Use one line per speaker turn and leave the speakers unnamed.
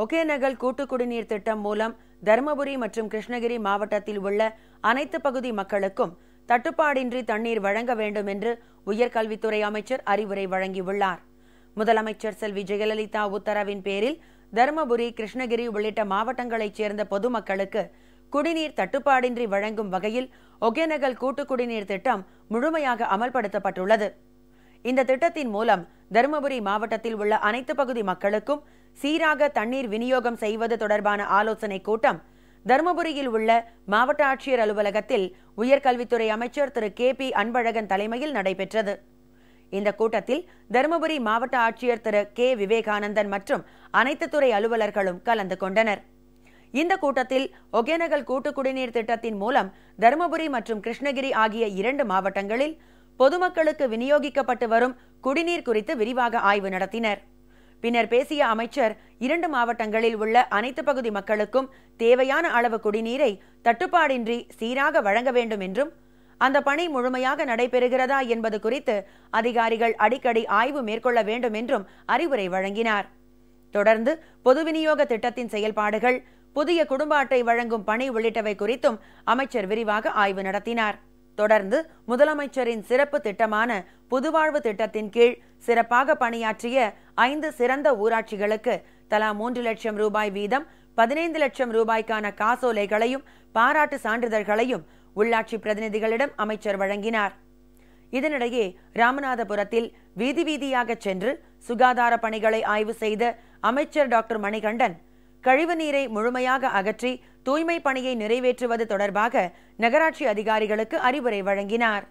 ஒகேனக்கல் கூட்டு குடிநீர் திட்டம் மூலம் தருமபுரி மற்றும் கிருஷ்ணகிரி மாவட்டத்தில் உள்ள அனைத்து பகுதி மக்களுக்கும் தட்டுப்பாடின்றி தண்ணீர் வழங்க வேண்டும் என்று உயர்கல்வித்துறை அமைச்சர் அறிவுரை வழங்கியுள்ளார். முதலமைச்சர் செல்வி ஜெயலலிதா உத்தரவின் பேரில் தருமபுரி, கிருஷ்ணகிரி உள்ளிட்ட மாவட்டங்களைச் சேர்ந்த பொதுமக்களுக்கு குடிநீர் தட்டுப்பாடின்றி வழங்கும் வகையில் ஒகேனக்கல் கூட்டு குடிநீர் திட்டம் முழுமையாக அமல்படுத்தப்பட்டுள்ளது. இந்த திட்டத்தின் மூலம் தருமபுரி மாவட்டத்தில் உள்ள அனைத்து பகுதி மக்களுக்கும் சீராக தண்ணீர் விநியோகம் செய்வது தொடர்பான ஆலோசனைக் கூட்டம் தருமபுரியில் உள்ள மாவட்ட ஆட்சியர் அலுவலகத்தில் உயர்கல்வித்துறை அமைச்சர் திரு KP அன்பழகன் தலைமையில் நடைபெற்றது. இந்த கூட்டத்தில் தருமபுரி மாவட்ட ஆட்சியர் திரு K விவேகானந்தன் மற்றும் அனைத்து துறை அலுவலர்களும் கலந்து கொண்டனர். இந்த கூட்டத்தில் ஒகேனக்கல் கூட்டு குடிநீர் திட்டத்தின் மூலம் தருமபுரி மற்றும் கிருஷ்ணகிரி ஆகிய 2 மாவட்டங்களில் பொதுமக்களுக்கு விநியோகிக்கப்பட்டு வரும் குடிநீர் குறித்து விரிவாக ஆய்வு நடத்தினர். பின்னர் பேசிய அமைச்சர் 2 மாவட்டங்களில் உள்ள அனைத்து பகுதி மக்களுக்கும் தேவையான அளவு குடிநீரை தட்டுப்பாடின்றி சீராக வழங்க வேண்டும் என்றும் அந்த பணி முழுமையாக நடைபெறுகிறதா என்பது குறித்து அதிகாரிகள் அடிக்கடி ஆய்வு மேற்கொள்ள வேண்டும் என்றும் அறிவுரை வழங்கினார். தொடர்ந்து பொது விநியோக திட்டத்தின் செயல்பாடுகள், புதிய குடும்ப அட்டை வழங்கும் பணி உள்ளிட்டவை குறித்தும் அமைச்சர் விரிவாக ஆய்வு நடத்தினார். தொடர்ந்து முதலமைச்சரின் சிறப்பு திட்டமான புதுவாழ்வு திட்டத்தின் கீழ் சிறப்பாக பணியாற்றிய 5 சிறந்த ஊராட்சிகளுக்கு தலா 3 லட்சம் ரூபாய் வீதம் 15 லட்சம் ரூபாய்க்கான காசோலைகளையும் பாராட்டு சான்றிதழ்களையும் உள்ளாட்சி பிரதிநிதிகளிடம் அமைச்சர் வழங்கினார். இதனிடையே ராமநாதபுரத்தில் வீதி வீதியாக சென்று சுகாதார பணிகளை ஆய்வு செய்த அமைச்சர் டாக்டர் மணிகண்டன் கழிவுநீரை முழுமையாக அகற்றி தூய்மை பணியை நிறைவேற்றுவது தொடர்பாக நகராட்சி அதிகாரிகளுக்கு அறிவுரை வழங்கினார்.